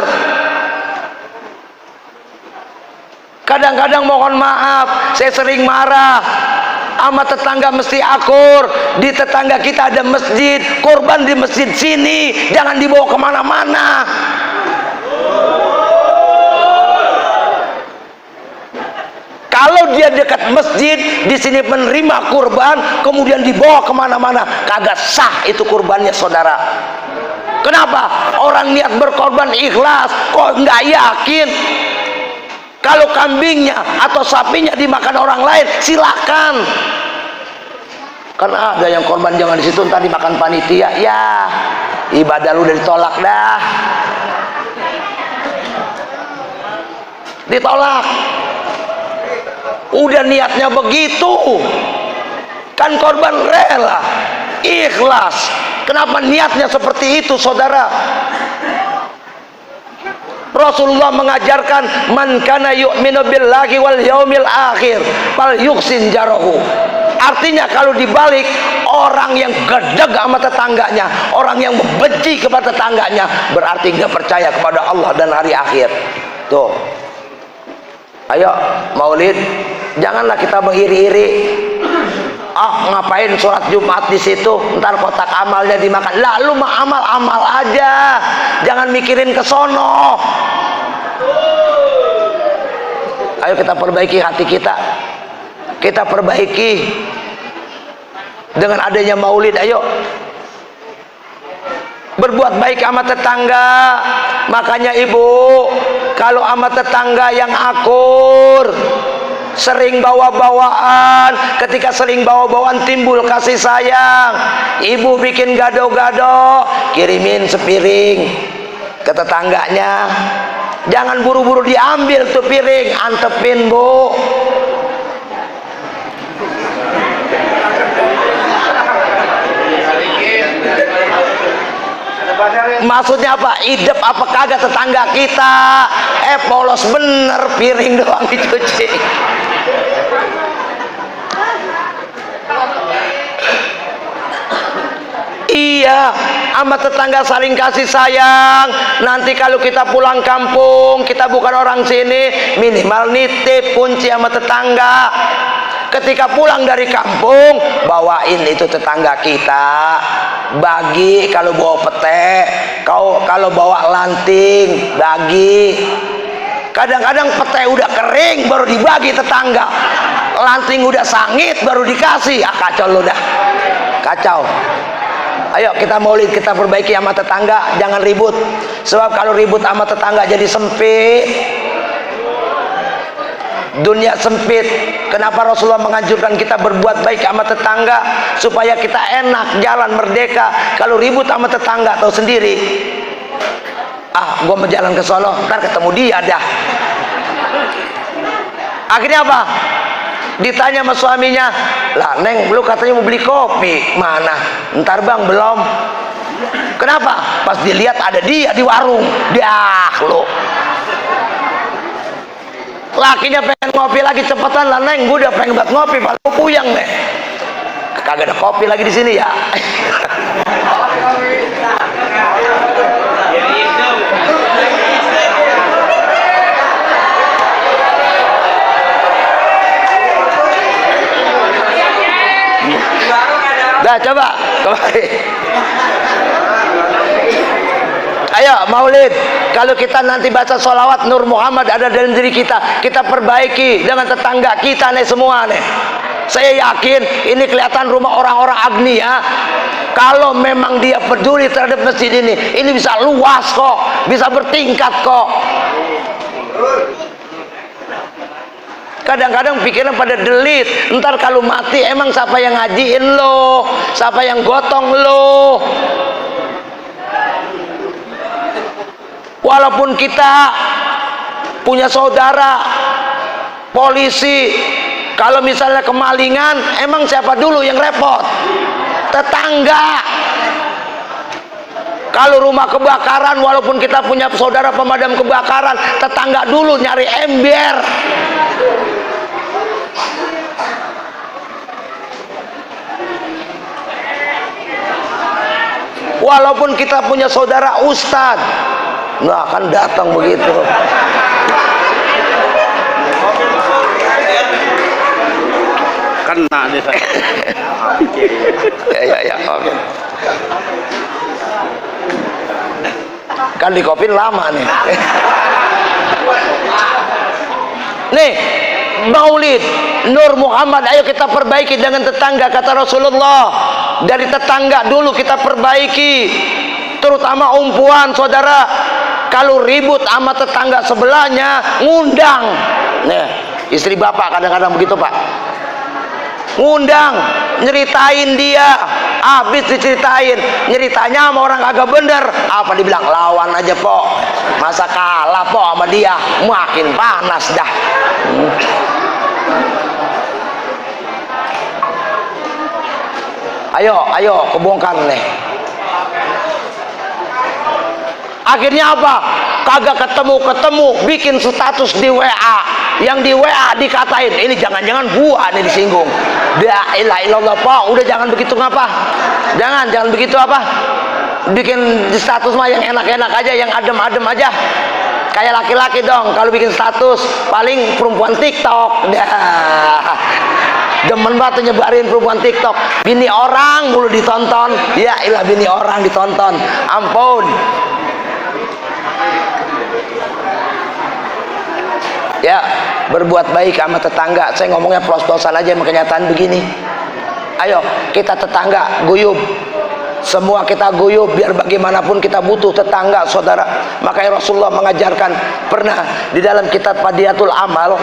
Kadang-kadang mohon maaf, saya sering marah sama tetangga mesti akur. Di tetangga kita ada masjid, korban di masjid sini, jangan dibawa kemana-mana. Kalau dia dekat masjid, di sini menerima kurban, kemudian dibawa kemana-mana, kagak sah itu kurbannya saudara. Kenapa? Orang niat berkorban ikhlas, kok nggak yakin? Kalau kambingnya atau sapinya dimakan orang lain, silakan. Kan ada yang korban jangan di situ, ntar dimakan panitia. Ya, ibadah lu udah ditolak dah. Ditolak. Udah niatnya begitu, kan korban rela, ikhlas. Kenapa niatnya seperti itu saudara? Rasulullah mengajarkan, man kana yu'minu billahi wal yaumil akhir fal yuhsin jarahu. Artinya kalau dibalik, orang yang gedeg sama tetangganya, orang yang membenci kepada tetangganya, berarti nggak percaya kepada Allah dan hari akhir. Tuh. Ayo maulid, janganlah kita mengiri-iri. Ngapain sholat Jumat di situ? Ntar kotak amalnya dimakan. Lalu mah amal aja, jangan mikirin ke sono. Ayo kita perbaiki hati kita. Kita perbaiki dengan adanya maulid. Ayo berbuat baik sama tetangga. Makanya ibu, kalau sama tetangga yang akur, sering bawa-bawaan, ketika sering bawa-bawaan timbul kasih sayang. Ibu bikin gado-gado, kirimin sepiring ke tetangganya. Jangan buru-buru diambil tuh piring, antepin Bu. Maksudnya apa? Idep apa kagak tetangga kita? Polos bener, piring doang dicuci. Iya, sama tetangga saling kasih sayang. Nanti kalau kita pulang kampung, kita bukan orang sini, minimal nitip kunci sama tetangga. Ketika pulang dari kampung, bawain itu tetangga kita, bagi. Kalau bawa pete, kalau bawa lanting, bagi. Kadang-kadang pete udah kering baru dibagi tetangga. lanting udah sangit baru dikasih. Kacau lu dah, kacau. Ayo kita maulid, kita perbaiki sama tetangga, jangan ribut. Sebab kalau ribut sama tetangga jadi sempit, dunia sempit. Kenapa Rasulullah menganjurkan kita berbuat baik sama tetangga? Supaya kita enak jalan merdeka. Kalau ribut sama tetangga tahu sendiri, gua mau jalan ke Solo, ntar ketemu dia dah. Akhirnya apa? Ditanya sama suaminya, lah Neng, lu katanya mau beli kopi, mana? Ntar bang, belum. Kenapa? Pas dilihat ada dia di warung, dah lu. Lakinya pengen ngopi lagi, cepetan lah Neng, gue udah pengen buat ngopi, Pak, lu puyeng deh. Kagak ada kopi lagi di sini ya. Dah coba kembali. Ayo maulid. Kalau kita nanti baca sholawat Nur Muhammad ada dalam diri kita, kita perbaiki dengan tetangga kita nih semua nih. Saya yakin ini kelihatan rumah orang-orang agnia. Kalau memang dia peduli terhadap masjid ini bisa luas kok, bisa bertingkat kok. Kadang-kadang pikiran pada delit, ntar kalau mati emang siapa yang ngajiin lo, siapa yang gotong lo. Walaupun kita punya saudara polisi, kalau misalnya kemalingan, emang siapa dulu yang repot? Tetangga. Kalau rumah kebakaran, walaupun kita punya saudara pemadam kebakaran, tetangga dulu nyari ember. Walaupun kita punya saudara ustadz, nggak akan datang begitu. Kena nih saya. Ya, oke. Kan di kopin lama nih. Nih, maulid Nur Muhammad, ayo kita perbaiki dengan tetangga. Kata Rasulullah, dari tetangga dulu kita perbaiki, terutama umpuan saudara. Kalau ribut sama tetangga sebelahnya, ngundang. Nih, istri bapak kadang-kadang begitu pak, ngundang, nyeritain dia, habis diceritain, nyeritanya sama orang agak bener, apa dibilang, lawan aja po, masa kalah po sama dia, makin panas dah. Ayo kebongkar nih. Akhirnya apa? Kagak ketemu, bikin status di WA. Yang di WA dikatain, ini jangan-jangan gua nih disinggung. La ilaha illallah, Pak, udah jangan begitu ngapa? Jangan begitu apa? Bikin di status mah yang enak-enak aja, yang adem-adem aja. Kayak laki-laki dong, kalau bikin status paling perempuan TikTok. Dah. Demen banget nyebarin perempuan TikTok. Bini orang mulu ditonton. Ya ilah, bini orang ditonton. Ampun. Ya, berbuat baik sama tetangga. Saya ngomongnya pelos-pelosan aja, kenyataan begini. Ayo, kita tetangga, guyub. Semua kita guyub, biar bagaimanapun kita butuh tetangga, saudara. Makanya Rasulullah mengajarkan, pernah di dalam kitab Fadiyatul Amal,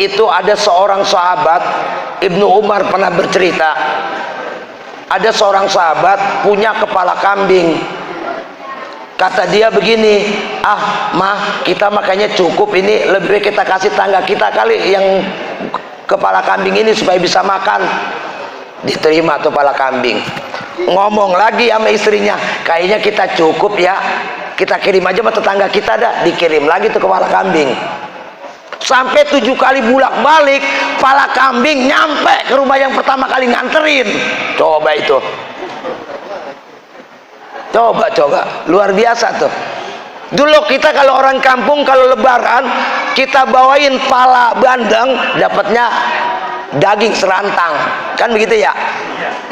itu ada seorang sahabat, Ibnu Umar pernah bercerita, ada seorang sahabat punya kepala kambing. Kata dia begini, mah kita makanya cukup ini, lebih baik kita kasih tangga kita kali yang kepala kambing ini supaya bisa makan. Diterima tuh kepala kambing. Ngomong lagi sama istrinya, kayaknya kita cukup ya, kita kirim aja sama tetangga kita dah. Dikirim lagi tuh kepala kambing. Sampai 7 kali bolak-balik, kepala kambing nyampe ke rumah yang pertama kali nganterin. Coba itu. Coba, luar biasa tuh. Dulu kita kalau orang kampung, kalau lebaran, kita bawain pala bandeng, dapatnya daging serantang. Kan begitu ya?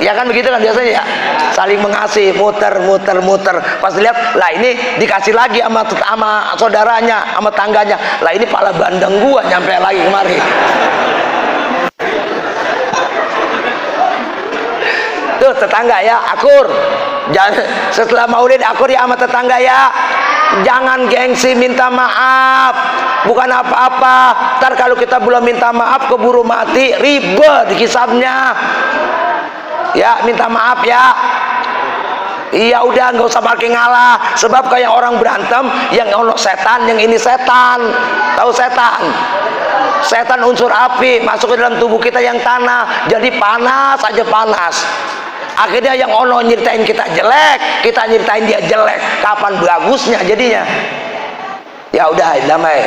Ya kan begitu kan biasanya ya? Saling mengasihi, muter. Pas lihat, lah ini dikasih lagi sama saudaranya, sama tangganya. Lah ini pala bandeng gua nyampe lagi kemari. Tuh tetangga ya, akur. Jangan setelah maulid akur ya sama tetangga ya. Jangan gengsi minta maaf. Bukan apa-apa. Ntar kalau kita belum minta maaf keburu mati, ribet hisabnya. Ya, minta maaf ya. Iya udah, nggak usah pakai ngalah. Sebab kayak orang berantem, yang ono setan, yang ini setan. Tahu setan? Setan unsur api masuk ke dalam tubuh kita yang tanah, jadi panas aja panas. Akhirnya yang ono nyeritain kita jelek, kita nyeritain dia jelek. Kapan bagusnya jadinya? Ya udah, damai.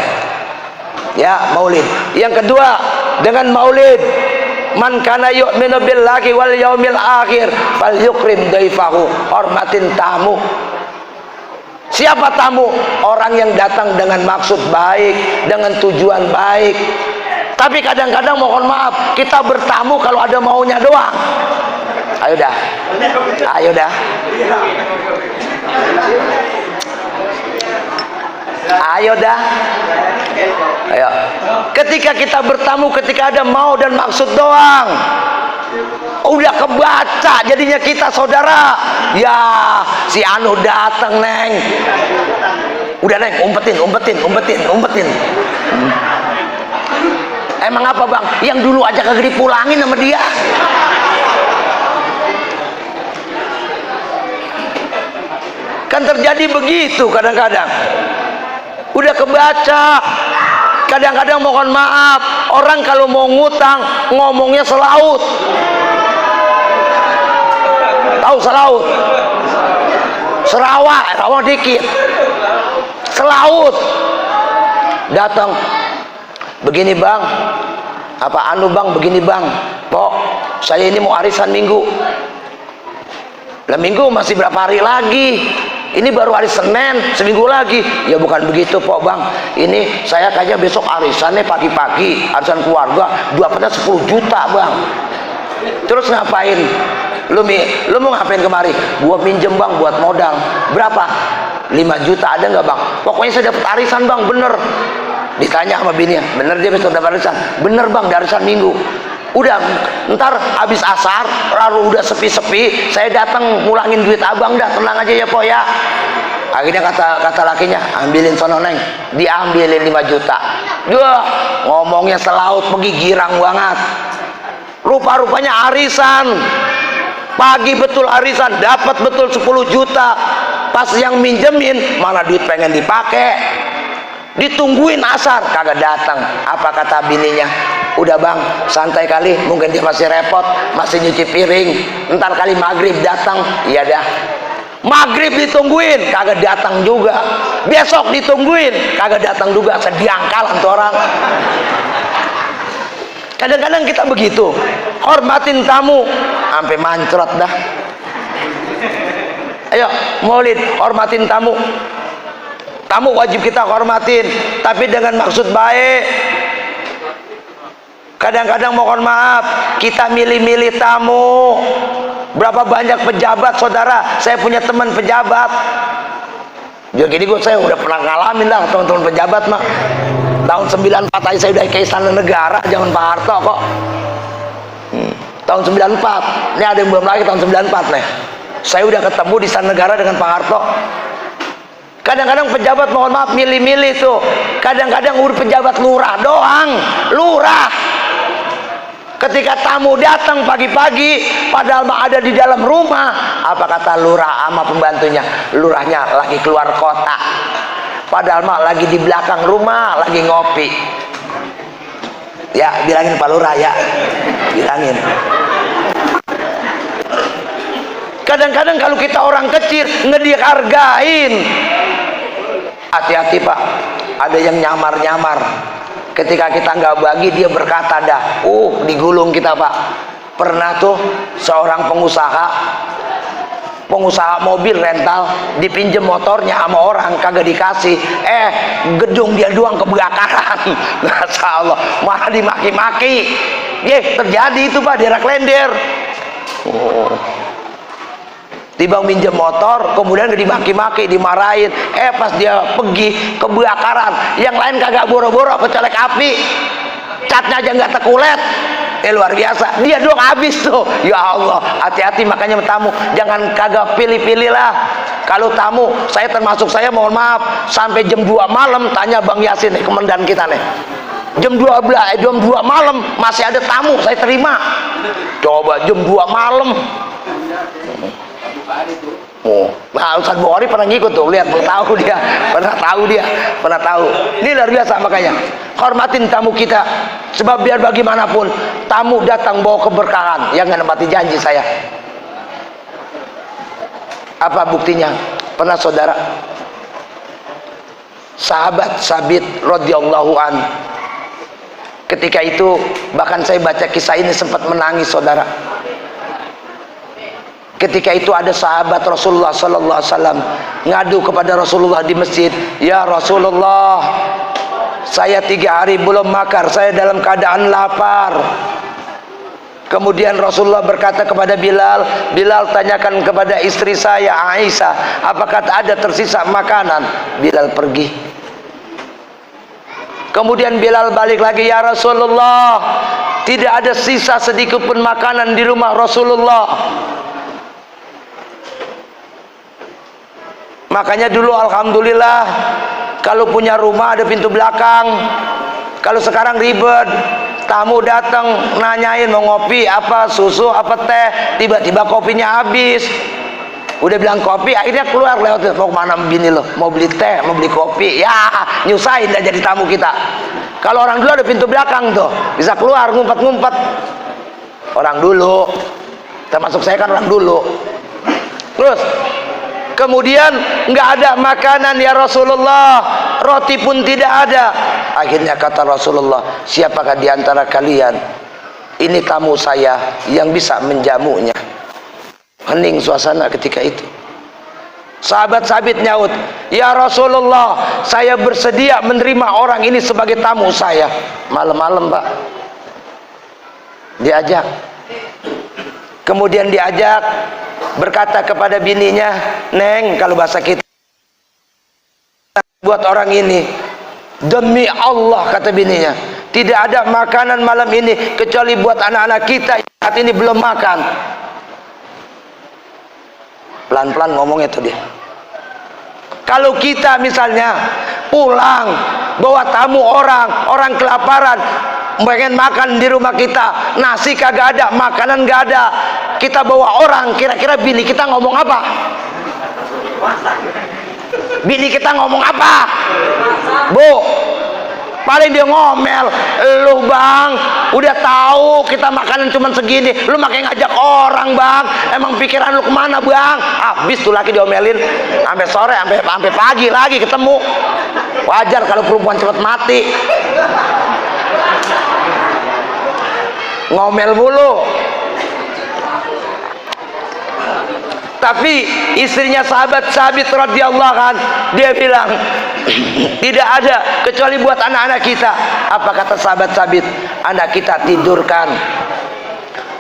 Ya, maulid. Yang kedua, dengan maulid, man kana yu'minu billahi wal yaumil akhir falyukrim daifahu. Hormatin tamu. Siapa tamu? Orang yang datang dengan maksud baik, dengan tujuan baik. Tapi kadang-kadang mohon maaf, kita bertamu kalau ada maunya doang. Ayo dah. Ayo dah. Ayo dah. Ayo. Ketika kita bertamu, ketika ada mau dan maksud doang, udah kebaca jadinya kita saudara. Ya, si Anu datang neng. Udah neng, umpetin. Emang apa bang? Yang dulu aja kagak dipulangin sama dia. Kan terjadi begitu kadang-kadang. Udah kebaca. Kadang-kadang mohon maaf, orang kalau mau ngutang ngomongnya selaut. Tahu selaut? Rawa dikit. Selaut. Datang. Begini bang. Apa anu bang? Begini bang. Pok, saya ini mau arisan minggu. Lah minggu masih berapa hari lagi? Ini baru hari Senin, seminggu lagi. Ya bukan begitu Pok bang. Ini saya kayaknya besok arisannya pagi-pagi, arisan keluarga, dapatnya 10 juta bang. Terus ngapain? Lu mau ngapain kemari? Gua pinjem bang buat modal. Berapa? 5 juta ada nggak bang? Pokoknya saya dapat arisan bang, bener. Ditanya sama bininya, bener dia besok dapat arisan? Bener bang, dari arisan minggu. Udah, ntar habis asar, lalu udah sepi-sepi, saya datang mulangin duit abang dah, tenang aja ya po ya. Akhirnya kata lakinya, ambilin sono neng, diambilin 5 juta. Duh, ngomongnya selaut, pergi girang banget. Rupa-rupanya arisan, pagi betul arisan, dapat betul 10 juta. Pas yang minjemin, mana duit pengen dipakai. Ditungguin asar, kagak datang. Apa kata bininya? Udah bang, santai kali, mungkin dia masih repot, masih nyuci piring. Ntar kali maghrib datang. Iya dah. Maghrib ditungguin, kagak datang juga. Besok ditungguin, kagak datang juga. Sediangkalan tuh orang. Kadang-kadang kita begitu, hormatin tamu, sampai mancrot dah. Ayo, maulid, hormatin tamu. Tamu wajib kita hormatin, tapi dengan maksud baik. Kadang-kadang mohon maaf, kita milih-milih tamu. Berapa banyak pejabat, saudara? Saya punya teman pejabat. Jadi saya udah pernah ngalamin lah teman-teman pejabat mah. Tahun 94 aja saya udah ke Istana Negara, zaman Pak Harto kok. Tahun 94, ini ada yang belum lagi tahun 94 nih. Saya udah ketemu di Istana Negara dengan Pak Harto. Kadang-kadang pejabat mohon maaf milih-milih tuh. Kadang-kadang udah pejabat lurah doang, lurah. Ketika tamu datang pagi-pagi, padahal mah ada di dalam rumah, apa kata lurah sama pembantunya? Lurahnya lagi keluar kota, padahal mah lagi di belakang rumah, lagi ngopi. Ya, bilangin Pak Lurah ya, bilangin. Kadang-kadang kalau kita orang kecil ngedihargain, hati-hati Pak, ada yang nyamar-nyamar. Ketika kita nggak bagi, dia berkata dah, digulung kita Pak. Pernah tuh seorang pengusaha mobil rental, dipinjem motornya sama orang, kagak dikasih. Gedung dia doang kebakaran. Masya Allah, malah dimaki-maki. Terjadi itu Pak, di Raklender. Tiba minjem motor, kemudian dimaki-maki, dimarahin. Pas dia pergi, kebakaran. Yang lain kagak boro-boro kecolek api, catnya aja nggak tekulet. Luar biasa, dia doang habis tuh. Ya Allah, hati-hati makanya tamu, jangan kagak pilih-pilih lah. Kalau tamu, saya termasuk, saya mohon maaf, sampai jam 2 malam tanya Bang Yasin nih, komandan kita nih. Jam 2 malam masih ada tamu, saya terima. Coba jam 2 malam. Oh, nah Ustaz Bukhari pernah ngikut tuh, lihat, pernah tahu dia. Ini luar biasa, makanya hormatin tamu kita, sebab biar bagaimanapun tamu datang bawa keberkahan yang menepati janji saya. Apa buktinya? Pernah saudara, sahabat Sabit radhiyallahu an, ketika itu bahkan saya baca kisah ini sempat menangis saudara. Ketika itu ada sahabat Rasulullah sallallahu alaihi wasallam ngadu kepada Rasulullah di masjid, "Ya Rasulullah, saya 3 hari belum makan, saya dalam keadaan lapar." Kemudian Rasulullah berkata kepada Bilal, "Bilal, tanyakan kepada istri saya Aisyah, apakah ada tersisa makanan?" Bilal pergi. Kemudian Bilal balik lagi, "Ya Rasulullah, tidak ada sisa sedikit pun makanan di rumah Rasulullah." Makanya dulu alhamdulillah kalau punya rumah ada pintu belakang. Kalau sekarang ribet, tamu datang nanyain mau ngopi apa, susu apa teh, tiba-tiba kopinya habis. Udah bilang kopi, akhirnya keluar lewat, mau kemana bini lo, mau beli teh, mau beli kopi, ya nyusahin dah jadi tamu kita. Kalau orang dulu ada pintu belakang tuh, bisa keluar ngumpet-ngumpet. Orang dulu, termasuk saya kan orang dulu. Terus kemudian nggak ada makanan ya Rasulullah, roti pun tidak ada. Akhirnya kata Rasulullah, "Siapakah di antara kalian ini tamu saya yang bisa menjamunya?" Hening suasana ketika itu. Sahabat Sabit nyaut, "Ya Rasulullah, saya bersedia menerima orang ini sebagai tamu saya." Malam-malam Pak diajak. Kemudian diajak, berkata kepada bininya, "Neng," kalau bahasa kita, "buat orang ini, demi Allah," kata bininya, "tidak ada makanan malam ini kecuali buat anak-anak kita yang saat ini belum makan." Pelan-pelan ngomongnya tuh dia. Kalau kita misalnya pulang bawa tamu orang kelaparan, pengen makan di rumah kita, nasi kagak ada, makanan gak ada, kita bawa orang, kira-kira bini kita ngomong apa? Bini kita ngomong apa? Bu, paling dia ngomel, "Lu Bang, udah tahu kita makanan cuma segini, lu makanya ngajak orang Bang, emang pikiran lu kemana Bang?" Habis tuh laki diomelin sampai sore, sampai pagi lagi ketemu. Wajar kalau perempuan cepat mati, ngomel mulu. Tapi istrinya sahabat Sabit radhiyallahu an, dia bilang, "Tidak ada kecuali buat anak-anak kita." Apa kata sahabat Sabit? "Anak kita tidurkan.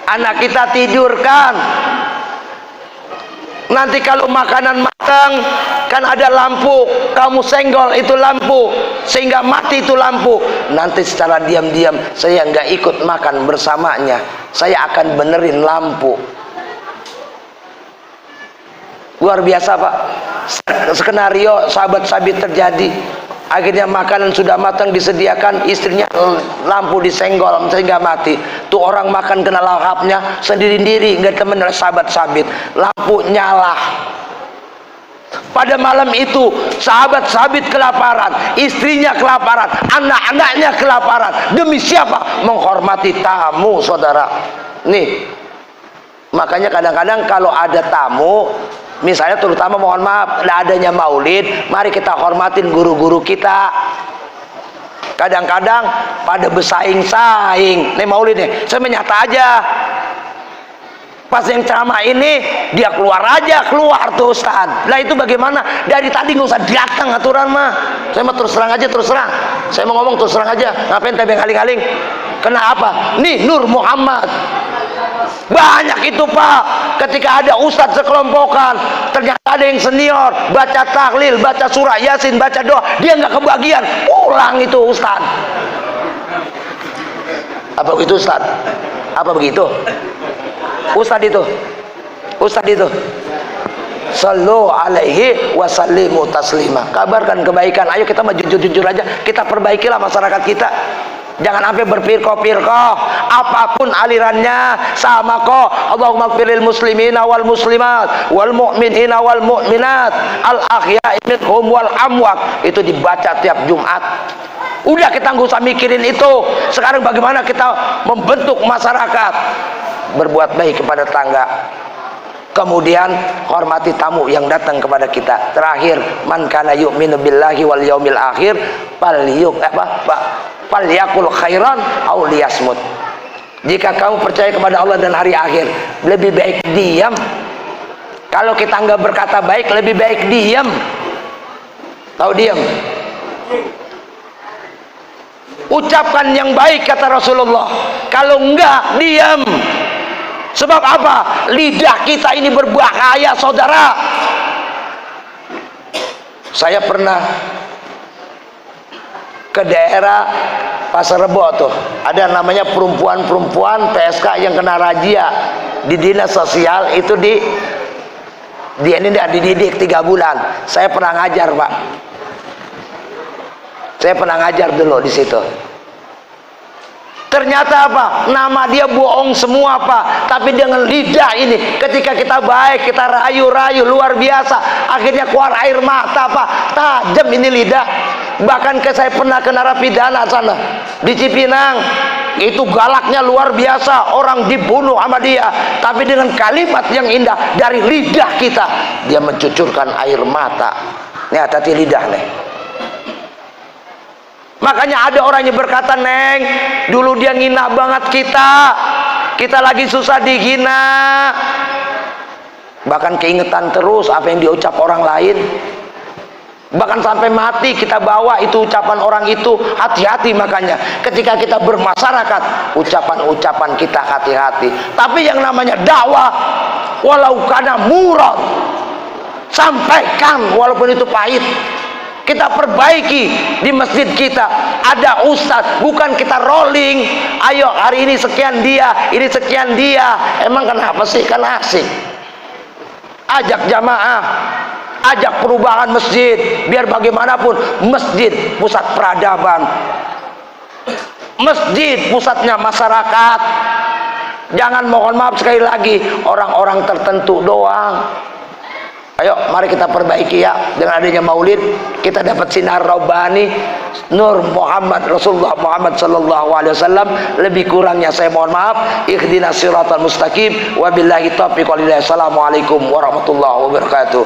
Anak kita tidurkan. Nanti kalau makanan matang, kan ada lampu, kamu senggol itu lampu sehingga mati itu lampu. Nanti secara diam-diam saya nggak ikut makan bersamanya, saya akan benerin lampu." Luar biasa Pak, skenario sahabat Sabit terjadi. Akhirnya makanan sudah matang disediakan, istrinya lampu disenggol sehingga mati. Tuh orang makan kena lahapnya sendiri-sendiri, nggak temen oleh sahabat Sabit. Lampu nyala. Pada malam itu sahabat Sabit kelaparan, istrinya kelaparan, anak-anaknya kelaparan. Demi siapa? Menghormati tamu saudara. Nih, makanya kadang-kadang kalau ada tamu, misalnya terutama mohon maaf, adanya maulid, mari kita hormatin guru-guru kita. Kadang-kadang pada bersaing-saing, nih maulid nih, saya menyata aja. Pas yang ceramah ini, dia keluar tuh Ustaz. Lah itu bagaimana? Dari tadi nggak usah datang aturan mah. Saya mau terus terang aja, terus terang. Saya mau ngomong terus terang aja. Ngapain tebeng aling-aling? Kenapa? Nih Nur Muhammad. Banyak itu Pak, ketika ada ustadz sekelompokan, ternyata ada yang senior, baca tahlil, baca surah Yasin, baca doa, dia nggak kebagian, pulang itu ustadz. Apa itu ustadz? Apa begitu? Ustadz itu sallu alaihi wasallimu taslima. Kabarkan kebaikan. Ayo kita mah jujur-jujur aja. Kita perbaikilah masyarakat kita. Jangan sampai berpirkoh-pirkoh. Apapun alirannya sama kok. Allahumma firil muslimina wal muslimat wal mu'minina wal mu'minat al ahya'i minhum wal amwat. Itu dibaca tiap Jumat. Udah, kita nggak usah mikirin itu. Sekarang bagaimana kita membentuk masyarakat, berbuat baik kepada tetangga, kemudian hormati tamu yang datang kepada kita. Terakhir, man kana yu'minu billahi wal yaumil akhir falyakul khairan aw liyasmut. Jika kamu percaya kepada Allah dan hari akhir, lebih baik diam. Kalau kita nggak berkata baik, lebih baik diam. Tahu diam? Ucapkan yang baik, kata Rasulullah. Kalau enggak, diam. Sebab apa? Lidah kita ini berbahaya, saudara. Saya pernah ke daerah Pasar Rebo tuh. Ada namanya perempuan-perempuan PSK yang kena razia di dinas sosial itu dididik 3 bulan. Saya pernah ngajar, Pak. Saya pernah ngajar dulu di situ. Ternyata apa? Nama dia bohong semua, Pak. Tapi dengan lidah ini, ketika kita baik, kita rayu-rayu luar biasa. Akhirnya keluar air mata, Pak. Tajam ini lidah. Bahkan saya pernah ke narapidana sana di Cipinang. Itu galaknya luar biasa. Orang dibunuh sama dia. Tapi dengan kalimat yang indah dari lidah kita, dia mencucurkan air mata. Nih, hati-hati lidah nih. Makanya ada orang yang berkata, Neng, dulu dia ngina banget kita lagi susah dihina. Bahkan keingetan terus apa yang diucap orang lain. Bahkan sampai mati kita bawa itu ucapan orang itu. Hati-hati makanya ketika kita bermasyarakat, ucapan-ucapan kita hati-hati. Tapi yang namanya dakwah, walau kana murad, sampaikan walaupun itu pahit. Kita perbaiki di masjid kita. Ada ustadz, bukan kita rolling. Ayo hari ini sekian dia, ini sekian dia. Emang kenapa sih? Kan asik. Ajak jamaah, ajak perubahan masjid. Biar bagaimanapun masjid pusat peradaban, masjid pusatnya masyarakat. Jangan, mohon maaf sekali lagi, orang-orang tertentu doang. Ayo mari kita perbaiki ya. Dengan adanya maulid kita dapat sinar Rabbani, Nur Muhammad, Rasulullah Muhammad sallallahu alaihi wasallam. Lebih kurangnya saya mohon maaf. Ihdinas siratal mustaqim. Wabillahi taufiq wal hidayah. Assalamualaikum warahmatullahi wabarakatuh.